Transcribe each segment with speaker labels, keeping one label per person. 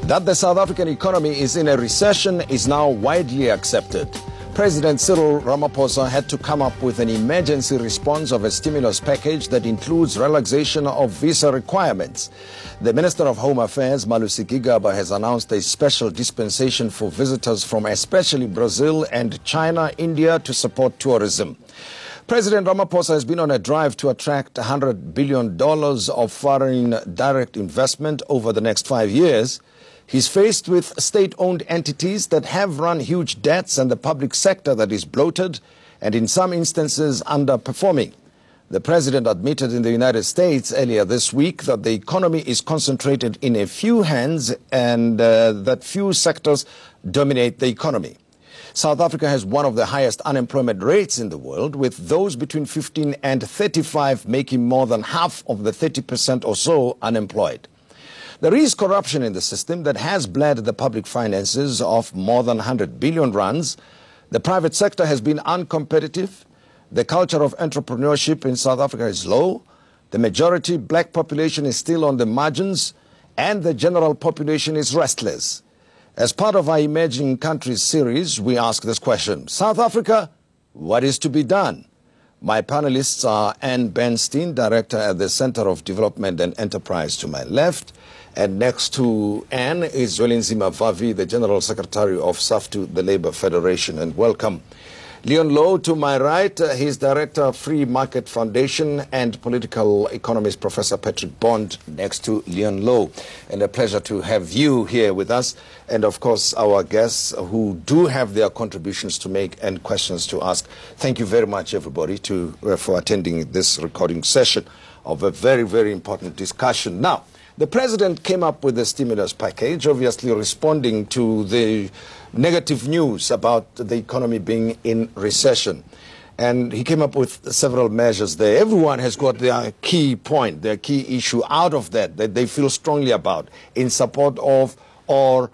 Speaker 1: That the South African economy is in a recession is now widely accepted. President Cyril Ramaphosa had to come up with an emergency response of a stimulus package that includes relaxation of visa requirements. The Minister of Home Affairs, Malusi Gigaba, has announced a special dispensation for visitors from especially Brazil and China, India to support tourism. President Ramaphosa has been on a drive to attract $100 billion of foreign direct investment over the next 5 years. He's faced with state-owned entities that have run huge debts and the public sector that is bloated and in some instances underperforming. The president admitted in the United States earlier this week that the economy is concentrated in a few hands and that few sectors dominate the economy. South Africa has one of the highest unemployment rates in the world, with those between 15 and 35 making more than half of the 30% or so unemployed. There is corruption in the system that has bled the public finances of more than 100 billion rands. The private sector has been uncompetitive. The culture of entrepreneurship in South Africa is low. The majority black population is still on the margins, and the general population is restless. As part of our Emerging Countries series, we ask this question: South Africa, what is to be done? My panelists are Bernstein, Director at the Center of Development and Enterprise to my left, and next to Anne is Zwelinzima Vavi, the General Secretary of SAFTU, the Labour Federation, and welcome. Leon Lowe to my right, he's Director of Free Market Foundation, and Political Economist Professor Patrick Bond next to Leon Lowe. And a pleasure to have you here with us, and of course our guests who do have their contributions to make and questions to ask. Thank you very much everybody for attending this recording session of a very, very important discussion. Now, the president came up with a stimulus package, obviously responding to the negative news about the economy being in recession. And he came up with several measures there. Everyone has got their key point, their key issue out of that they feel strongly about, in support of or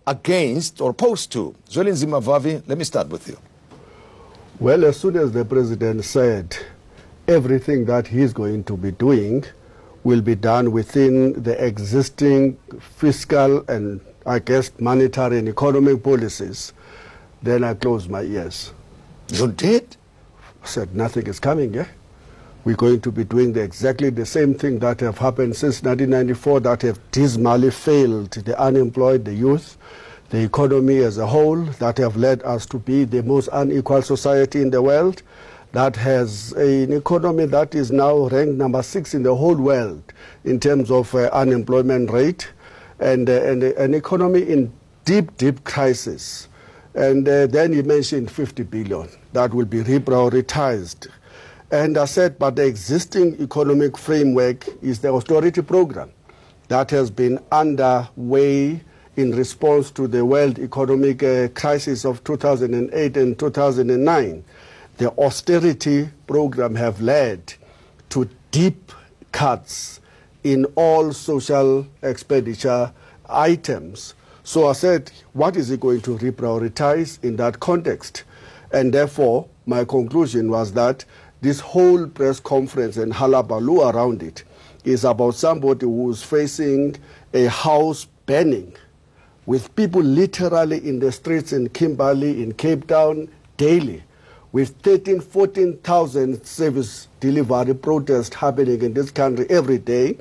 Speaker 1: against or opposed to. Zwelinzima Vavi, let me start with you.
Speaker 2: Well, as soon as the president said everything that he's going to be doing will be done within the existing fiscal and, I guess, monetary and economic policies, then I closed my ears.
Speaker 1: You did?
Speaker 2: I said, nothing is coming, yeah? We're going to be doing exactly the same thing that have happened since 1994, that have dismally failed the unemployed, the youth, the economy as a whole, that have led us to be the most unequal society in the world, that has an economy that is now ranked number 6 in the whole world in terms of unemployment rate, and an economy in deep, deep crisis. And then he mentioned 50 billion that will be reprioritized. And I said, but the existing economic framework is the austerity program that has been underway in response to the world economic crisis of 2008 and 2009. The austerity program have led to deep cuts in all social expenditure items. So I said, what is he going to reprioritize in that context? And therefore, my conclusion was that this whole press conference and hullabaloo around it is about somebody who's facing a house burning, with people literally in the streets in Kimberley, in Cape Town, daily, with 13,000, 14,000 service delivery protests happening in this country every day.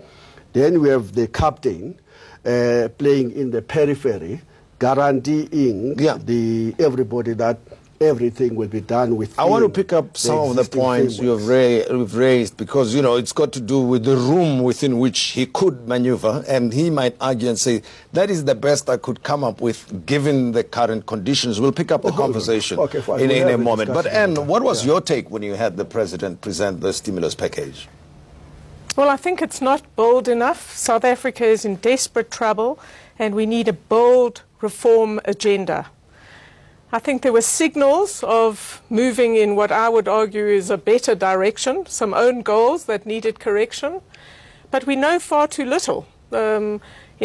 Speaker 2: Then we have the captain playing in the periphery, guaranteeing everybody that everything will be done with.
Speaker 1: I want to pick up some of the points you've raised, because, you know, it's got to do with the room within which he could maneuver, and he might argue and say, that is the best I could come up with given the current conditions. We'll pick up the conversation in a moment. But Anne, what was your take when you had the president present the stimulus package?
Speaker 3: Well, I think it's not bold enough. South Africa is in desperate trouble, and we need a bold reform agenda. I think there were signals of moving in what I would argue is a better direction, some own goals that needed correction, but we know far too little. In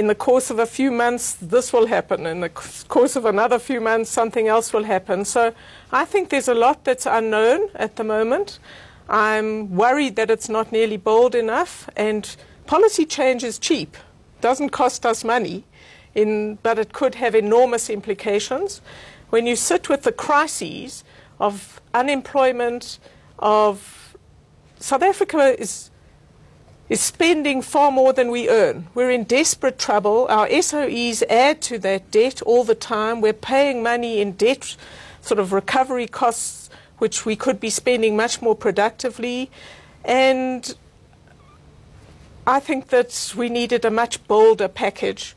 Speaker 3: the course of a few months, this will happen. In the course of another few months, something else will happen. So I think there's a lot that's unknown at the moment. I'm worried that it's not nearly bold enough, and policy change is cheap. Doesn't cost us money. but it could have enormous implications. When you sit with the crises of unemployment, of South Africa is spending far more than we earn. We're in desperate trouble. Our SOEs add to that debt all the time. We're paying money in debt, sort of recovery costs, which we could be spending much more productively. And I think that we needed a much bolder package.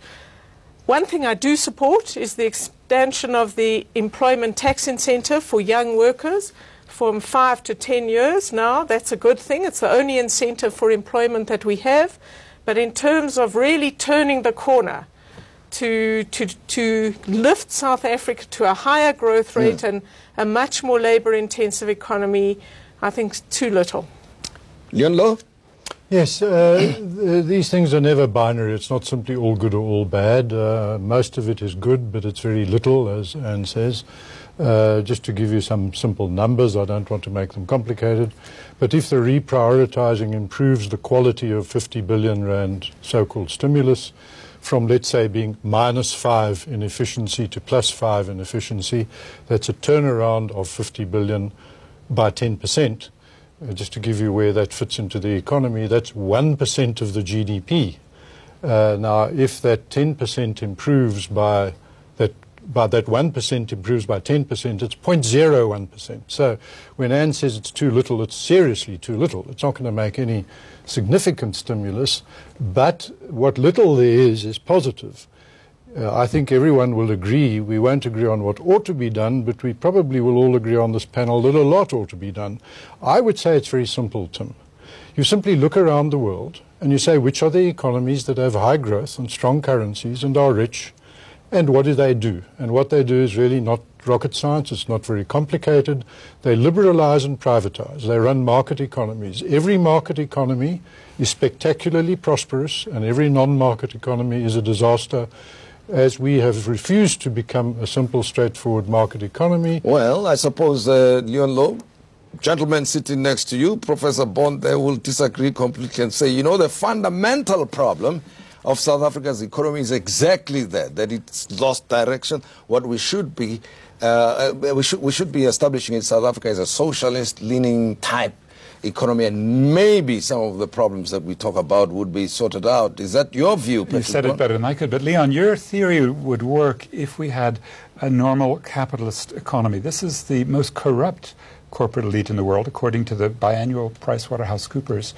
Speaker 3: One thing I do support is the expansion of the employment tax incentive for young workers from 5 to 10 years now. That's a good thing. It's the only incentive for employment that we have. But in terms of really turning the corner to lift South Africa to a higher growth rate and a much more labour-intensive economy, I think too little.
Speaker 1: Leon Low?
Speaker 4: Yes, these things are never binary. It's not simply all good or all bad. Most of it is good, but it's very little, as Anne says. Just to give you some simple numbers, I don't want to make them complicated, but if the reprioritizing improves the quality of 50 billion rand so-called stimulus from, let's say, being -5 in efficiency to +5 in efficiency, that's a turnaround of 50 billion by 10%. Just to give you where that fits into the economy, that's 1% of the GDP. Now, if that 10% improves by that 1% improves by 10%, it's 0.01%. So when Anne says it's too little, it's seriously too little. It's not going to make any significant stimulus, but what little there is positive. I think everyone will agree. We won't agree on what ought to be done, but we probably will all agree on this panel that a lot ought to be done. I would say it's very simple, Tim. You simply look around the world and you say, which are the economies that have high growth and strong currencies and are rich, and what do? And what they do is really not rocket science. It's not very complicated. They liberalize and privatize. They run market economies. Every market economy is spectacularly prosperous, and every non-market economy is a disaster, as we have refused to become a simple, straightforward market economy.
Speaker 1: Well, I suppose, Leon Low, gentleman sitting next to you, Professor Bond, they will disagree completely and say, you know, the fundamental problem of South Africa's economy is exactly that it's lost direction. What we should be, we should be establishing in South Africa is a socialist-leaning type economy, and maybe some of the problems that we talk about would be sorted out. Is that your view, Patrick?
Speaker 5: You said it better than I could, but Leon, your theory would work if we had a normal capitalist economy. This is the most corrupt corporate elite in the world, according to the biannual PricewaterhouseCoopers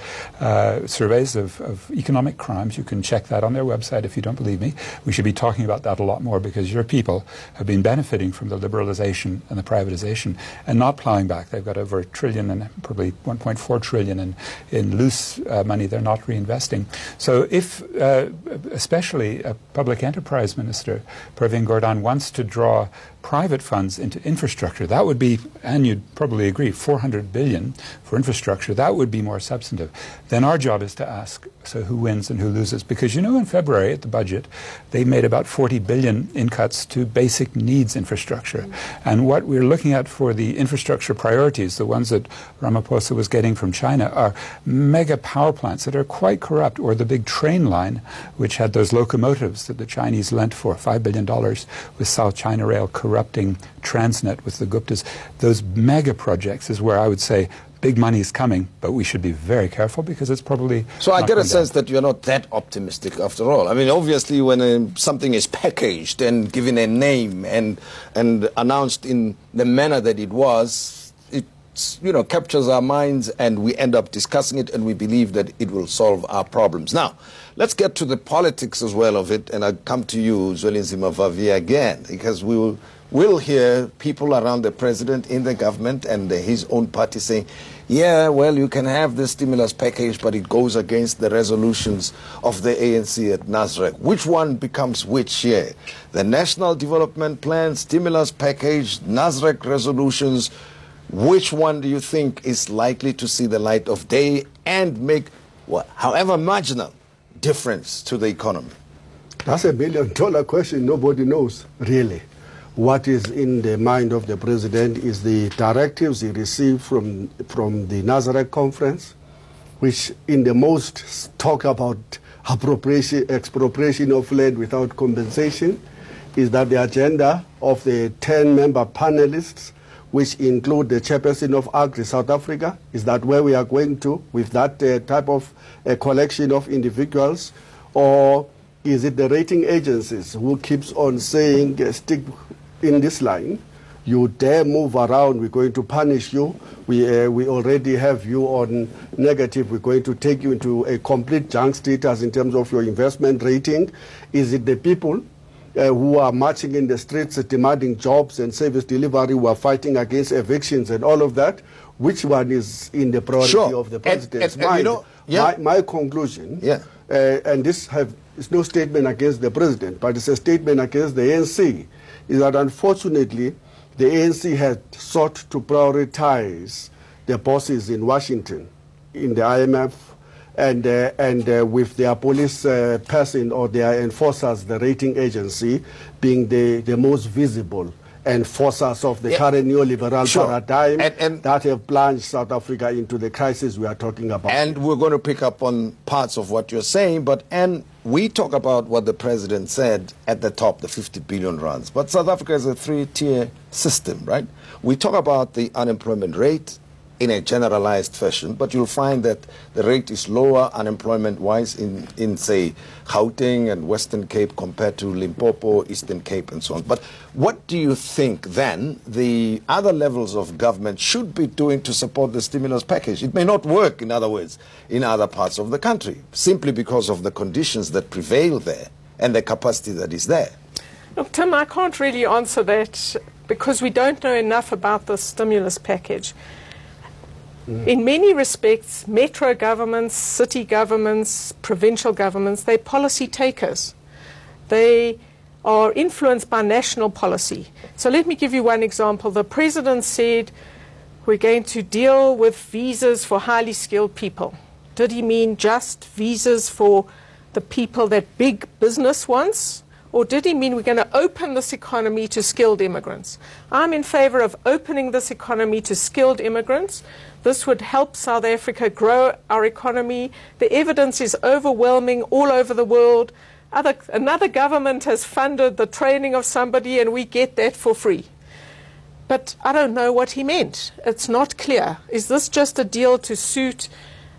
Speaker 5: surveys of economic crimes. You can check that on their website if you don't believe me. We should be talking about that a lot more, because your people have been benefiting from the liberalization and the privatization and not plowing back. They've got over $1 trillion and probably $1.4 trillion in loose money they're not reinvesting. So if, especially a public enterprise minister, Pravin Gordhan, wants to draw private funds into infrastructure, that would be, and you'd probably agree, 400 billion for infrastructure, that would be more substantive. Then our job is to ask, so who wins and who loses? Because, you know, in February at the budget, they made about 40 billion in cuts to basic needs infrastructure. And what we're looking at for the infrastructure priorities, the ones that Ramaphosa was getting from China, are mega power plants that are quite corrupt, or the big train line, which had those locomotives that the Chinese lent for $5 billion with South China Rail corrupting Transnet with the Guptas. Those mega projects is where I would say big money is coming, but we should be very careful, because it's probably...
Speaker 1: So I get a sense that you're not that optimistic after all. I mean, obviously when something is packaged and given a name and announced in the manner that it was, it, you know, captures our minds, and we end up discussing it, and we believe that it will solve our problems. Now, let's get to the politics as well of it, and I'll come to you, Zwelinzima Vavi, again, because we'll hear people around the president, in the government, and his own party saying, yeah, well, you can have this stimulus package, but it goes against the resolutions of the ANC at Nasrec. Which one becomes which here? The National Development Plan, stimulus package, Nasrec resolutions, which one do you think is likely to see the light of day and make, well, however marginal, difference to the economy?
Speaker 2: That's $1 billion question. Nobody knows, really. What is in the mind of the president is the directives he received from the Nasrec conference, which in the most talk about expropriation of land without compensation, is that the agenda of the 10-member panelists, which include the chairperson of Agri South Africa, is that where we are going to with that type of collection of individuals? Or is it the rating agencies who keeps on saying, stick in this line, you dare move around, we're going to punish you, we already have you on negative, we're going to take you into a complete junk status in terms of your investment rating? Is it the people who are marching in the streets demanding jobs and service delivery, who are fighting against evictions and all of that? Which one is in the priority of the president's mind?
Speaker 1: You know, yeah.
Speaker 2: My conclusion, and this is no statement against the president, but it's a statement against the ANC, is that unfortunately the ANC has sought to prioritize the bosses in Washington, in the IMF, and with their police person or their enforcers, the rating agency, being the most visible enforcers of the current neoliberal paradigm that have plunged South Africa into the crisis we are talking about.
Speaker 1: And we're going to pick up on parts of what you're saying, but we talk about what the president said at the top, the 50 billion rands. But South Africa is a three-tier system, right? We talk about the unemployment rate in a generalized fashion, but you'll find that the rate is lower unemployment-wise in, say, Gauteng and Western Cape compared to Limpopo, Eastern Cape, and so on. But what do you think, then, the other levels of government should be doing to support the stimulus package? It may not work, in other words, in other parts of the country, simply because of the conditions that prevail there and the capacity that is there.
Speaker 3: Look, Tim, I can't really answer that because we don't know enough about the stimulus package. In many respects, metro governments, city governments, provincial governments, they're policy takers. They are influenced by national policy. So let me give you one example. The president said we're going to deal with visas for highly skilled people. Did he mean just visas for the people that big business wants? Or did he mean we're going to open this economy to skilled immigrants? I'm in favor of opening this economy to skilled immigrants. This would help South Africa grow our economy. The evidence is overwhelming all over the world. Another government has funded the training of somebody and we get that for free. But I don't know what he meant. It's not clear. Is this just a deal to suit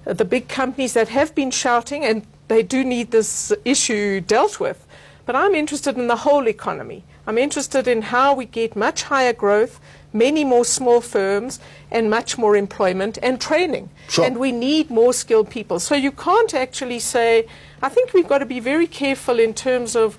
Speaker 3: the big companies that have been shouting, and they do need this issue dealt with? But I'm interested in the whole economy. I'm interested in how we get much higher growth, many more small firms, and much more employment and training.
Speaker 1: Sure.
Speaker 3: And we need more skilled people. So you can't actually say, I think we've got to be very careful in terms of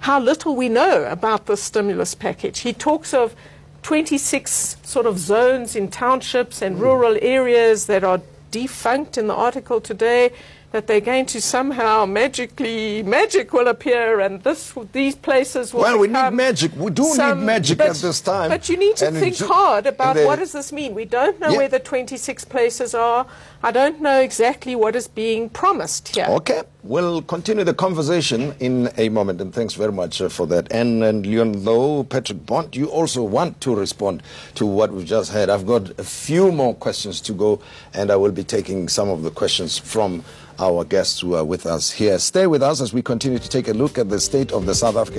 Speaker 3: how little we know about the stimulus package. He talks of 26 sort of zones in townships and rural areas that are defunct in the article today, that they're going to somehow magic will appear, and these places will
Speaker 1: we need magic. We do need magic at this time.
Speaker 3: But you need to think hard about what does this mean. We don't know where the 26 places are. I don't know exactly what is being promised here.
Speaker 1: Okay. We'll continue the conversation in a moment, and thanks very much for that. And Leon Lowe, Patrick Bond, you also want to respond to what we've just heard. I've got a few more questions to go, and I will be taking some of the questions from our guests who are with us here. Stay with us as we continue to take a look at the state of the South African